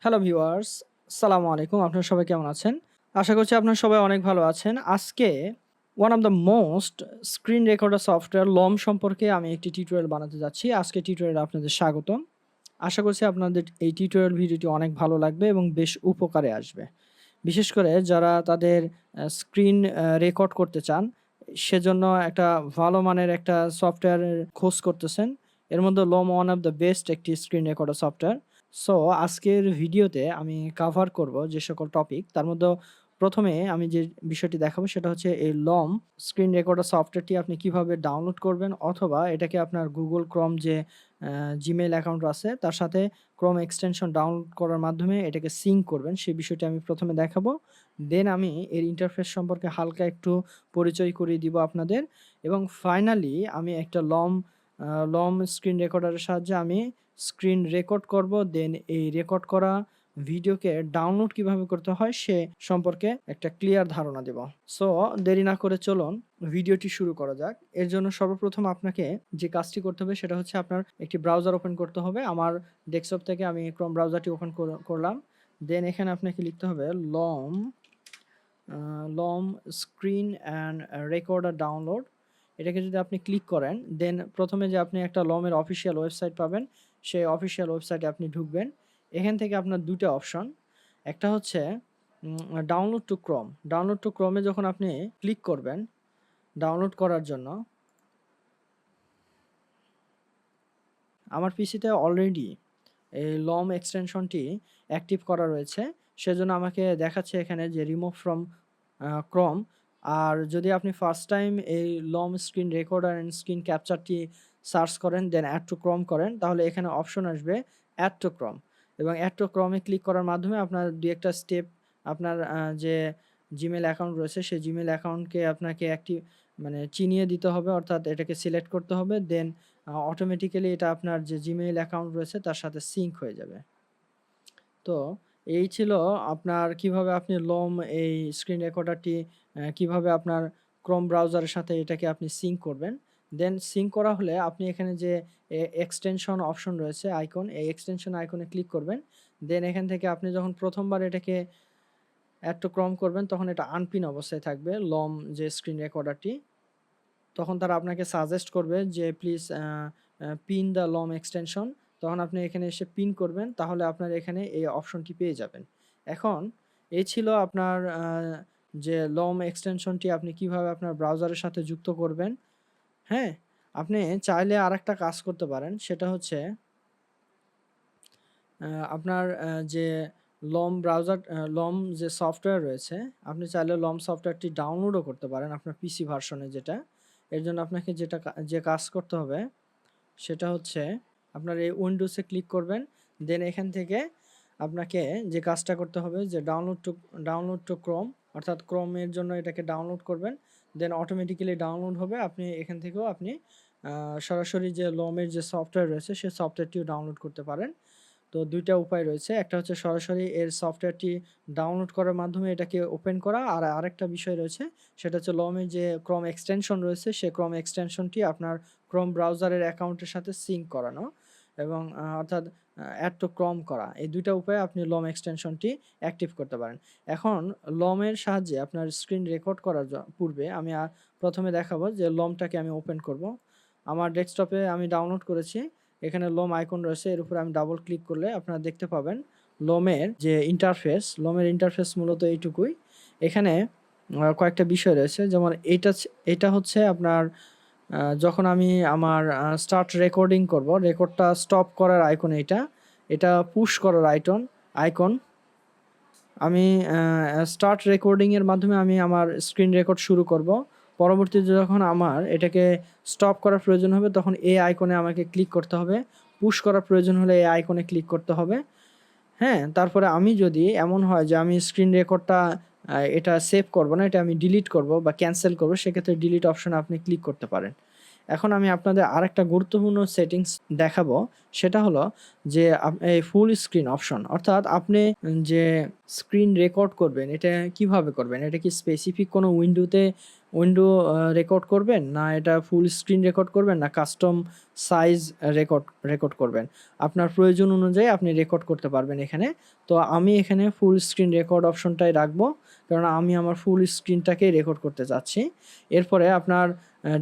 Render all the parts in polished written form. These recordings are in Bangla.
হ্যালো ভিউয়ার্স, আসসালামু আলাইকুম। আপনারা সবাই কেমন আছেন? আশা করছি আপনারা সবাই অনেক ভালো আছেন। আজকে one of the most screen recorder software লম সম্পর্কে আমি একটি টিউটোরিয়াল বানাতে যাচ্ছি। আজকে টিউটোরিয়ালে আপনাদের স্বাগতম। আশা করছি আপনাদের এই টিউটোরিয়াল ভিডিওটি অনেক ভালো লাগবে এবং বেশ উপকারে আসবে। বিশেষ করে যারা তাদের স্ক্রিন রেকর্ড করতে চান, সেজন্য একটা ভালো মানের একটা সফটওয়্যারের খোঁজ করতেছেন। এর মধ্যে লম ওয়ান অফ দ্য বেস্ট একটি স্ক্রিন রেকর্ডার সফটওয়্যার। সো আজকের ভিডিওতে আমি কাভার করব যে সকল টপিক, তার মধ্যে ১ম এ আমি যে বিষয়টি দেখাবো সেটা হচ্ছে এই লম স্ক্রিন রেকর্ডার সফটওয়্যারটি আপনি কিভাবে ডাউনলোড করবেন, অথবা এটাকে আপনার Google Chrome যে Gmail অ্যাকাউন্ট আছে তার সাথে Chrome এক্সটেনশন ডাউনলোড করার মাধ্যমে এটাকে সিঙ্ক করবেন, সেই বিষয়টি আমি ১ম এ দেখাবো। দেন আমি এর ইন্টারফেস সম্পর্কে হালকা একটু পরিচয় করিয়ে দিব আপনাদের, এবং ফাইনালি আমি একটা লম স্ক্রিন রেকর্ডারের সাহায্যে আমি স্ক্রিন রেকর্ড করব। দেন এই রেকর্ড করা ভিডিওকে ডাউনলোড কিভাবে করতে হয় সে সম্পর্কে একটা ক্লিয়ার ধারণা দেব। সো দেরি না করে চলুন ভিডিওটি শুরু করা যাক। এর জন্য সর্বপ্রথম আপনাকে যে কাজটি করতে হবে সেটা হচ্ছে আপনার একটি ব্রাউজার ওপেন করতে হবে। আমার ডেস্কটপ থেকে আমি ক্রোম ব্রাউজারটি ওপেন করলাম। দেন এখানে আপনাকে লিখতে হবে লম স্ক্রিন অ্যান্ড রেকর্ডার ডাউনলোড। এটাকে যদি আপনি ক্লিক করেন, দেন প্রথমে যে আপনি একটা লমের অফিসিয়াল ওয়েবসাইট পাবেন, সেই অফিসিয়াল ওয়েবসাইটে আপনি ঢুকবেন। এখান থেকে আপনার ২ টা অপশন। একটা হচ্ছে download to Chrome. Download to ক্রোমে যখন আপনি ক্লিক করবেন ডাউনলোড করার জন্য, আমার পিসিতে অলরেডি এই লম এক্সটেনশনটি অ্যাক্টিভ করা রয়েছে। সেজন্য আমাকে দেখাচ্ছে এখানে যে রিমুভ ফ্রম ক্রোম। আর যদি আপনি ফার্স্ট টাইম এই লম স্ক্রিন রেকর্ডার অ্যান্ড স্ক্রিন ক্যাপচারটি সার্চ করেন, দেন অ্যাড টু ক্রোম করেন, তাহলে এখানে অপশন আসবে অ্যাড টু ক্রোম, এবং অ্যাড টু ক্রোমে ক্লিক করার মাধ্যমে আপনার ২-১টা স্টেপ আপনার যে জিমেল অ্যাকাউন্ট রয়েছে সেই জিমেল অ্যাকাউন্টকে আপনাকে চিনিয়ে দিতে হবে, অর্থাৎ এটাকে সিলেক্ট করতে হবে। দেন অটোমেটিক্যালি এটা আপনার যে জিমেইল অ্যাকাউন্ট রয়েছে তার সাথে সিঙ্ক হয়ে যাবে। তো এই ছিল আপনার কিভাবে আপনি লম এই স্ক্রিন রেকর্ডারটি কিভাবে আপনার ক্রোম ব্রাউজারের সাথে এটাকে আপনি সিঙ্ক করবেন। দেন সিঙ্ক করা হলে আপনি এখানে যে এক্সটেনশন অপশন রয়েছে আইকন, এই এক্সটেনশন আইকনে ক্লিক করবেন। দেন এখান থেকে আপনি যখন প্রথমবার এটাকে অ্যাড টু ক্রোম করবেন তখন এটা আনপিন অবস্থায় থাকবে লম যে স্ক্রিন রেকর্ডারটি। তখন তারা আপনাকে সাজেস্ট করবে যে প্লিজ পিন দ্য লম এক্সটেনশন। তখন আপনি এখানে এসে পিন করবেন, তাহলে আপনার এখানে এই অপশনটি পেয়ে যাবেন। এখন এই ছিল আপনার যে লম এক্সটেনশনটি আপনি কিভাবে আপনার ব্রাউজারের সাথে যুক্ত করবেন। হ্যাঁ, আপনি চাইলে আরেকটা কাজ করতে পারেন, সেটা হচ্ছে আপনার যে লম যে সফটওয়্যার রয়েছে, আপনি চাইলে লম সফটওয়্যারটি ডাউনলোডও করতে পারেন আপনার পিসি ভার্সনে যেটা। এর জন্য আপনাকে যে কাজ করতে হবে সেটা হচ্ছে আপনার এই উইন্ডোজে ক্লিক করবেন। দেন এখান থেকে আপনাকে যে কাজটা করতে হবে যে ডাউনলোড টু ক্রোম, অর্থাৎ ক্রোমের জন্য এটাকে ডাউনলোড করবেন। দেন অটোমেটিক্যালি ডাউনলোড হবে। আপনি এখান থেকেও আপনি সরাসরি যে লমের যে সফটওয়্যার রয়েছে সেই সফটওয়্যারটিও ডাউনলোড করতে পারেন। তো ২ টা উপায় রয়েছে। একটা হচ্ছে সরাসরি এর সফটওয়্যারটি ডাউনলোড করার মাধ্যমে এটাকে ওপেন করা। আর আরেকটা বিষয় রয়েছে, সেটা হচ্ছে লমের যে ক্রোম এক্সটেনশন রয়েছে সেই ক্রোম এক্সটেনশনটি আপনার ক্রোম ব্রাউজারের অ্যাকাউন্টের সাথে সিঙ্ক করানো, এবং অর্থাৎ অ্যাড টু ক্রোম করা। এই ২ টা উপায়ে আপনি লম এক্সটেনশনটি অ্যাক্টিভ করতে পারেন। এখন লমের সাহায্যে আপনার স্ক্রিন রেকর্ড করার পূর্বে আমি প্রথমে দেখাবো যে লমটাকে আমি ওপেন করব। আমার ডেস্কটপে আমি ডাউনলোড করেছি। এখানে লম আইকন রয়েছে, এর উপরে আমি ডাবল ক্লিক করলে আপনারা দেখতে পাবেন লমের ইন্টারফেস মূলত এইটুকুই। এখানে কয়েকটা বিষয় রয়েছে, যেমন এটা হচ্ছে আপনার যখন আমি আমার স্টার্ট রেকর্ডিং করব, রেকর্ডটা স্টপ করার আইকন এটা পুশ করার আইকন। আমি স্টার্ট রেকর্ডিং এর মাধ্যমে আমি আমার স্ক্রিন রেকর্ড শুরু করব। পরবর্তীতে যখন আমার এটাকে স্টপ করার প্রয়োজন হবে তখন এই আইকনে আমাকে ক্লিক করতে হবে। পুশ করার প্রয়োজন হলে এই আইকনে ক্লিক করতে হবে। হ্যাঁ, তারপরে আমি যদি এমন হয় যে আমি স্ক্রিন রেকর্ডটা এটা সেভ করব না, এটা আমি ডিলিট করব বা ক্যানসেল করব, সেক্ষেত্রে ডিলিট অপশনে আপনি ক্লিক করতে পারেন। এখন আমি আপনাদের আরেকটা গুরুত্বপূর্ণ সেটিংস দেখাবো, সেটা হলো যে এই ফুল স্ক্রিন অপশন, অর্থাৎ আপনি যে স্ক্রিন রেকর্ড করবেন এটা কিভাবে করবেন? এটা কি স্পেসিফিক কোনো উইন্ডোতে উইন্ডো রেকর্ড করবেন, না এটা ফুল স্ক্রিন রেকর্ড করবেন, না কাস্টম সাইজ রেকর্ড করবেন। আপনার প্রয়োজন অনুযায়ী আপনি রেকর্ড করতে পারবেন এখানে। তো আমি এখানে ফুল স্ক্রিন রেকর্ড অপশনটাই রাখবো, কারণ আমি আমার ফুল স্ক্রিনটাকেই রেকর্ড করতে চাচ্ছি। এরপরে আপনার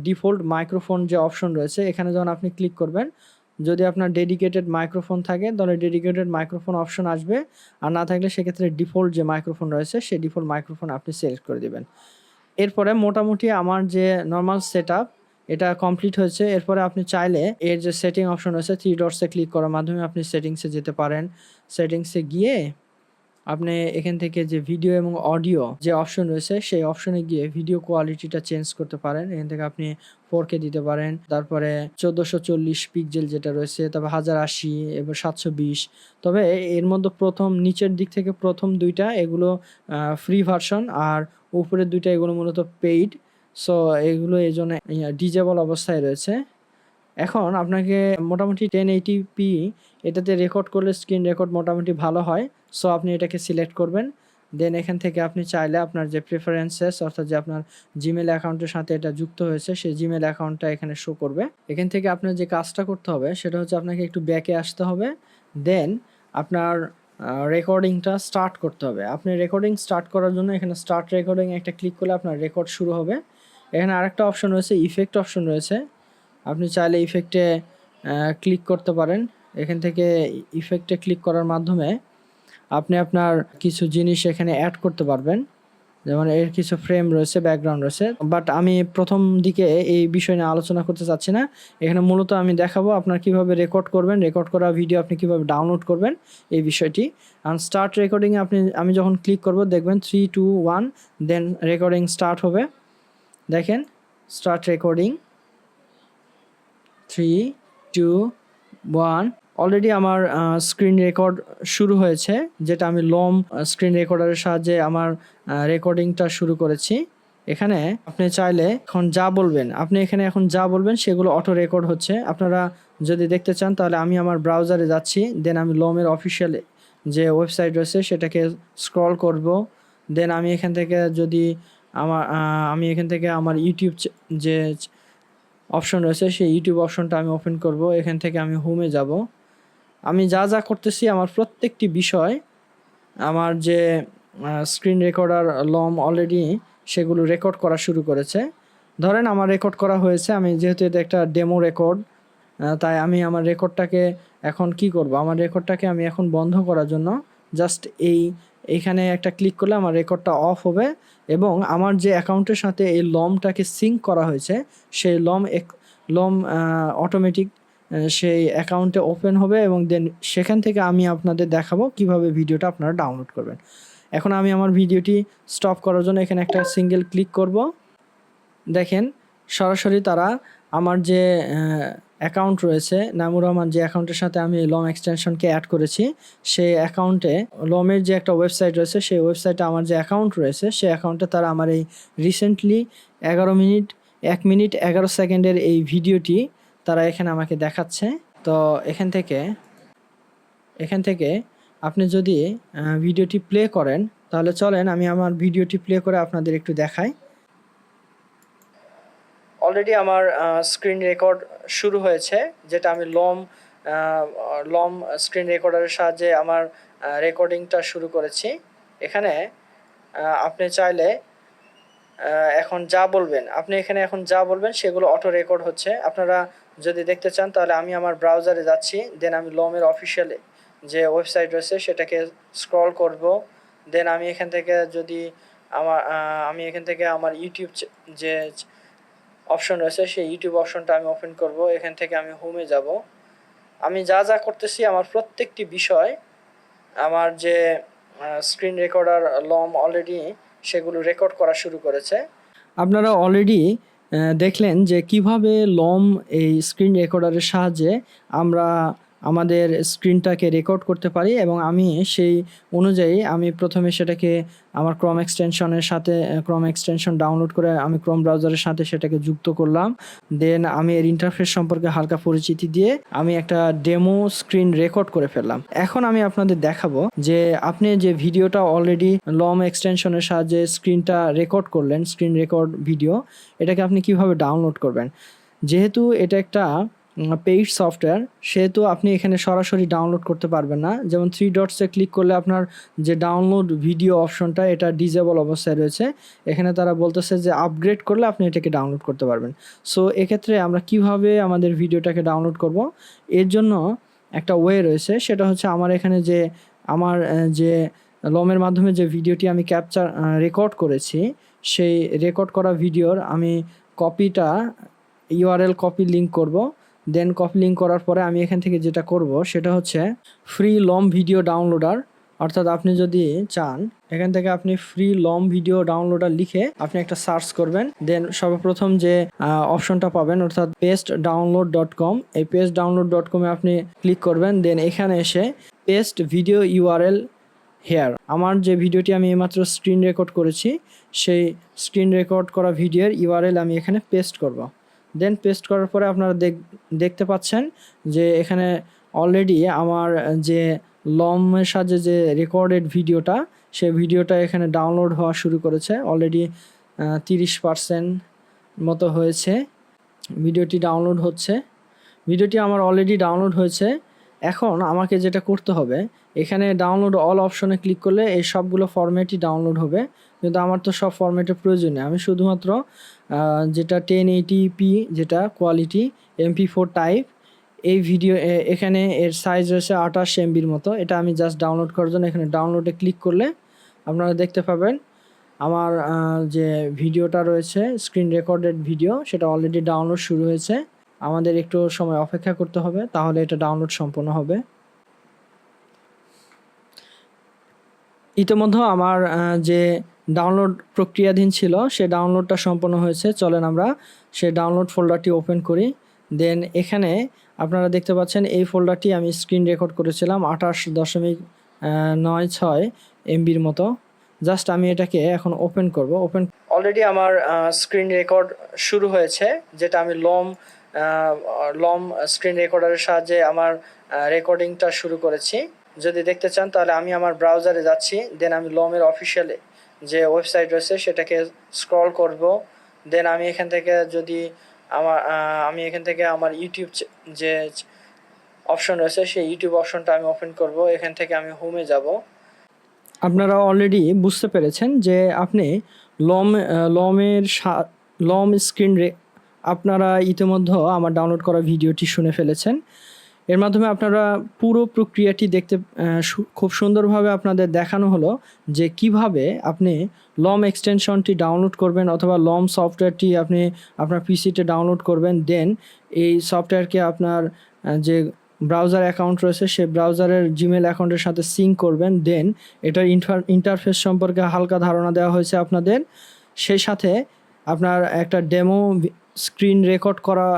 ডিফল্ট মাইক্রোফোন যে অপশন রয়েছে এখানে যখন আপনি ক্লিক করবেন, যদি আপনার ডেডিকেটেড মাইক্রোফোন থাকে তাহলে ডেডিকেটেড মাইক্রোফোন অপশন আসবে, আর না থাকলে সেক্ষেত্রে ডিফল্ট যে মাইক্রোফোন রয়েছে সেই ডিফল্ট মাইক্রোফোন আপনি সিলেক্ট করে দিবেন। এরপরে মোটামুটি আমার যে নর্মাল সেটআপ এটা কমপ্লিট হয়েছে। এরপরে আপনি চাইলে এর যে সেটিং অপশন রয়েছে 3 ডটসে ক্লিক করার মাধ্যমে আপনি সেটিংসে যেতে পারেন। সেটিংসে গিয়ে আপনি এখান থেকে যে ভিডিও এবং অডিও যে অপশন রয়েছে সেই অপশনে গিয়ে ভিডিও কোয়ালিটিটা চেঞ্জ করতে পারেন। এখান থেকে আপনি 4K দিতে পারেন, তারপরে 1440 পিক্সেল যেটা রয়েছে, তারপর 1080 এবার 720। তবে এর মধ্যে প্রথম নিচের দিক থেকে প্রথম দুইটা এগুলো ফ্রি ভার্সন, আর উপরের দুইটা এগুলো মূলত পেইড। সো এগুলো এই জন্য ডিজেবল অবস্থায় রয়েছে। এখন আপনাকে মোটামুটি 1080p এটাতে রেকর্ড করলে স্ক্রিন রেকর্ড মোটামুটি ভালো হয়। সো আপনি এটাকে সিলেক্ট করবেন। দেন এখান থেকে আপনি চাইলে আপনার যে প্রেফারেন্সেস অর্থাৎ যে আপনার জিমেল অ্যাকাউন্টের সাথে এটা যুক্ত হয়েছে সেই জিমেল অ্যাকাউন্টটা এখানে শো করবে। এখান থেকে আপনার যে কাজটা করতে হবে সেটা হচ্ছে আপনাকে একটু ব্যাকে আসতে হবে। দেন আপনার রেকর্ডিংটা স্টার্ট করতে হবে। আপনি রেকর্ডিং স্টার্ট করার জন্য এখানে স্টার্ট রেকর্ডিং একটা ক্লিক করলে আপনার রেকর্ড শুরু হবে। এখানে আরেকটা অপশন রয়েছে, ইফেক্ট অপশন রয়েছে। আপনি চাইলে ইফেক্টে ক্লিক করতে পারেন। এখান থেকে ইফেক্টে ক্লিক করার মাধ্যমে আপনি আপনার কিছু জিনিস এখানে অ্যাড করতে পারবেন, যেমন এর কিছু ফ্রেম রয়েছে, ব্যাকগ্রাউন্ড রয়েছে। বাট আমি প্রথম দিকে এই বিষয় নিয়ে আলোচনা করতে চাচ্ছি না। এখানে মূলত আমি দেখাবো আপনার কিভাবে রেকর্ড করবেন, রেকর্ড করা ভিডিও আপনি কিভাবে ডাউনলোড করবেন এই বিষয়টি। আর স্টার্ট রেকর্ডিংয়ে আমি যখন ক্লিক করব দেখবেন 3 2 1 দেন রেকর্ডিং স্টার্ট হবে। দেখেন স্টার্ট রেকর্ডিং 3 2 1। অলরেডি আমার স্ক্রিন রেকর্ড শুরু হয়েছে, যেটা আমি লম স্ক্রিন রেকর্ডারের সাহায্যে আমার রেকর্ডিংটা শুরু করেছি। এখানে আপনি চাইলে এখন যা বলবেন সেগুলো অটো রেকর্ড হচ্ছে। আপনারা যদি দেখতে চান তাহলে আমি আমার ব্রাউজারে যাচ্ছি, দেন আমি লমের অফিসিয়াল যে ওয়েবসাইট রয়েছে সেটাকে স্ক্রল করব। দেন আমি এখান থেকে আমার ইউটিউব যে অপশন রয়েছে সেই ইউটিউব অপশনটা আমি ওপেন করব। এখান থেকে আমি হোমে যাব। আমি যা করতেছি আমার প্রত্যেকটি বিষয় আমার যে স্ক্রিন রেকর্ডার লম অলরেডি সেগুলো রেকর্ড করা শুরু করেছে। ধরেন আমার রেকর্ড করা হয়েছে, আমি যেহেতু এটা একটা ডেমো রেকর্ড, তাই আমি আমার রেকর্ডটাকে এখন কি করব, আমার রেকর্ডটাকে আমি এখন বন্ধ করার জন্য জাস্ট এইখানে একটা ক্লিক করলে আমার রেকর্ডটা অফ হবে, এবং আমার যে অ্যাকাউন্টের সাথে এই লমটাকে সিঙ্ক করা হয়েছে সেই লম অটোমেটিক সেই অ্যাকাউন্টে ওপেন হবে, এবং দেন সেখান থেকে আমি আপনাদের দেখাবো কিভাবে ভিডিওটা আপনারা ডাউনলোড করবেন। এখন আমি আমার ভিডিওটি স্টপ করার জন্য এখানে একটা সিঙ্গেল ক্লিক করব। দেখেন সরাসরি তারা আমার যে অ্যাকাউন্ট রয়েছে নামুর রহমান, যে অ্যাকাউন্টের সাথে আমি লম এক্সটেনশনকে অ্যাড করেছি, সেই অ্যাকাউন্টে লমের যে একটা ওয়েবসাইট রয়েছে সেই ওয়েবসাইটে আমার যে অ্যাকাউন্ট রয়েছে সেই অ্যাকাউন্টে তারা আমার এই রিসেন্টলি 1 মিনিট 11 সেকেন্ডের এই ভিডিওটি তারা এখানে আমাকে দেখাচ্ছে। তো এখান থেকে আপনি যদি ভিডিওটি প্লে করেন তাহলে চলেন আমি আমার ভিডিওটি প্লে করে আপনাদের একটু দেখাই। অলরেডি আমার স্ক্রিন রেকর্ড শুরু হয়েছে, যেটা আমি লম স্ক্রিন রেকর্ডারের সাহায্যে আমার রেকর্ডিংটা শুরু করেছি। এখানে আপনি চাইলে এখন যা বলবেন সেগুলো অটো রেকর্ড হচ্ছে। আপনারা যদি দেখতে চান তাহলে আমি আমার ব্রাউজারে যাচ্ছি, দেন আমি লমের অফিসিয়াল যে ওয়েবসাইট রয়েছে সেটাকে স্ক্রল করব। দেন আমি এখান থেকে আমার ইউটিউব যে অপশন রয়েছে সেই ইউটিউব অপশনটা আমি ওপেন করব। এখান থেকে আমি হোমে যাব। আমি যা করতেছি আমার প্রত্যেকটি বিষয় আমার যে স্ক্রিন রেকর্ডার লম অলরেডি সেগুলো রেকর্ড করা শুরু করেছে। আপনারা অলরেডি দেখলেন যে কিভাবে লম এই স্ক্রিন রেকর্ডারের সাহায্যে আমরা আমাদের স্ক্রিনটাকে রেকর্ড করতে পারি, এবং আমি সেই অনুযায়ী আমি প্রথমে সেটাকে আমার ক্রোম এক্সটেনশনের সাথে ক্রোম এক্সটেনশন ডাউনলোড করে আমি ক্রোম ব্রাউজারের সাথে সেটাকে যুক্ত করলাম। দেন আমি এর ইন্টারফেস সম্পর্কে হালকা পরিচিতি দিয়ে আমি একটা ডেমো স্ক্রিন রেকর্ড করে ফেললাম। এখন আমি আপনাদের দেখাবো যে আপনি যে ভিডিওটা অলরেডি লম এক্সটেনশনের সাহায্যে স্ক্রিনটা রেকর্ড করলেন, স্ক্রিন রেকর্ড ভিডিও, এটাকে আপনি কিভাবে ডাউনলোড করবেন। যেহেতু এটা একটা পেইড সফটওয়্যার, সেহেতু আপনি এখানে সরাসরি ডাউনলোড করতে পারবেন না। যেমন 3 ডটসে ক্লিক করলে আপনার যে ডাউনলোড ভিডিও অপশনটা এটা ডিজেবল অবস্থায় রয়েছে। এখানে তারা বলতেছে যে আপগ্রেড করলে আপনি এটাকে ডাউনলোড করতে পারবেন। সো এক্ষেত্রে আমরা কিভাবে আমাদের ভিডিওটাকে ডাউনলোড করব, এর জন্য একটা ওয়ে রয়েছে। সেটা হচ্ছে আমার এখানে যে আমার যে লমের মাধ্যমে যে ভিডিওটি আমি রেকর্ড করেছি, সেই রেকর্ড করা ভিডিওর আমি কপিটা ইউআরএল কপি লিঙ্ক করব। দেন কপি লিঙ্ক করার পরে আমি এখান থেকে যেটা করব সেটা হচ্ছে ফ্রি লম ভিডিও ডাউনলোডার। অর্থাৎ আপনি যদি চান এখান থেকে আপনি ফ্রি লম ভিডিও ডাউনলোডার লিখে আপনি একটা সার্চ করবেন। দেন সর্বপ্রথম যে অপশনটা পাবেন অর্থাৎ pestdownload.com, এই pestdownload.com-এ আপনি ক্লিক করবেন। দেন এখানে এসে পেস্ট ভিডিও ইউআরএল হেয়ার, আমার যে ভিডিওটি আমি এইমাত্র স্ক্রিন রেকর্ড করেছি সেই স্ক্রিন রেকর্ড করা ভিডিওর ইউআরএল আমি এখানে পেস্ট করব। দেন পেস্ট করার পরে আপনারা দেখতে পাচ্ছেন যে এখানে অলরেডি আমার যে লমের সাহায্যে যে রেকর্ডেড ভিডিওটা, সেই ভিডিওটা এখানে ডাউনলোড হওয়া শুরু করেছে। অলরেডি 30% মতো হয়েছে, ভিডিওটি ডাউনলোড হচ্ছে। ভিডিওটি আমার অলরেডি ডাউনলোড হয়েছে। এখন আমাকে যেটা করতে হবে, এখানে ডাউনলোড অল অপশনে ক্লিক করলে এই সবগুলো ফরম্যাটই ডাউনলোড হবে, কিন্তু আমার তো সব ফরম্যাটের প্রয়োজন নেই। আমি শুধুমাত্র যেটা 1080p যেটা কোয়ালিটি MP4 টাইপ এই ভিডিও, এখানে এর সাইজ রয়েছে 28 MBর মতো। এটা আমি জাস্ট ডাউনলোড করার জন্য এখানে ডাউনলোডে ক্লিক করলে আপনারা দেখতে পাবেন আমার যে ভিডিওটা রয়েছে স্ক্রিন রেকর্ডেড ভিডিও, সেটা অলরেডি ডাউনলোড শুরু হয়েছে। আমাদের একটু সময় অপেক্ষা করতে হবে, তাহলে এটা ডাউনলোড সম্পন্ন হবে। ইতিমধ্যে আমার যে ডাউনলোড প্রক্রিয়াধীন ছিল সে ডাউনলোডটা সম্পন্ন হয়েছে। চলেন আমরা সেই ডাউনলোড ফোল্ডারটি ওপেন করি। দেন এখানে আপনারা দেখতে পাচ্ছেন এই ফোল্ডারটি আমি স্ক্রিন রেকর্ড করেছিলাম 28.96 MBর মতো। জাস্ট আমি এটাকে এখন ওপেন করব। অলরেডি আমার স্ক্রিন রেকর্ড শুরু হয়েছে, যেটা আমি লম স্ক্রিন রেকর্ডারের সাহায্যে আমার রেকর্ডিংটা শুরু করেছি। যদি দেখতে চান তাহলে আমি আমার ব্রাউজারে যাচ্ছি। দেন আমি লমের অফিসিয়াল যে ওয়েবসাইট রয়েছে সেটাকে স্ক্রল করব। দেন আমি এখান থেকে আমার ইউটিউব যে অপশন রয়েছে সেই ইউটিউব অপশনটা আমি ওপেন করব। এখান থেকে আমি হোমে যাব। আপনারা অলরেডি বুঝতে পেরেছেন যে আপনি লম স্ক্রিন আপনারা ইতিমধ্যে আমার ডাউনলোড করা ভিডিওটি শুনে ফেলেছেন। এর মাধ্যমে আপনারা পুরো প্রক্রিয়াটি দেখতে খুব সুন্দরভাবে আপনাদের দেখানো হলো যে কিভাবে আপনি লম এক্সটেনশনটি ডাউনলোড করবেন অথবা লম সফটওয়্যারটি আপনি আপনার পিসিতে ডাউনলোড করবেন। দেন এই সফটওয়্যারকে আপনার যে ব্রাউজার অ্যাকাউন্ট রয়েছে সেই ব্রাউজারের জিমেল অ্যাকাউন্টের সাথে সিঙ্ক করবেন। দেন এটার ইন্টারফেস সম্পর্কে হালকা ধারণা দেওয়া হয়েছে আপনাদের। সেই সাথে আপনার একটা ডেমো স্ক্রিন রেকর্ড করা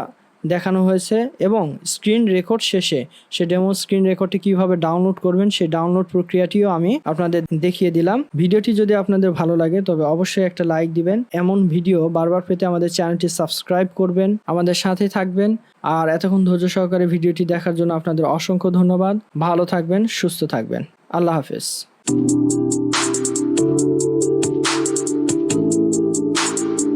দেখানো হয়েছে, এবং স্ক্রিন রেকর্ড শেষে সে ডেমো স্ক্রিন রেকর্ডটি কীভাবে ডাউনলোড করবেন সেই ডাউনলোড প্রক্রিয়াটিও আমি আপনাদের দেখিয়ে দিলাম। ভিডিওটি যদি আপনাদের ভালো লাগে তবে অবশ্যই একটা লাইক দিবেন। এমন ভিডিও বারবার পেতে আমাদের চ্যানেলটি সাবস্ক্রাইব করবেন, আমাদের সাথে থাকবেন। আর এতক্ষণ ধৈর্য সহকারে ভিডিওটি দেখার জন্য আপনাদের অসংখ্য ধন্যবাদ। ভালো থাকবেন, সুস্থ থাকবেন। আল্লাহ হাফেজ।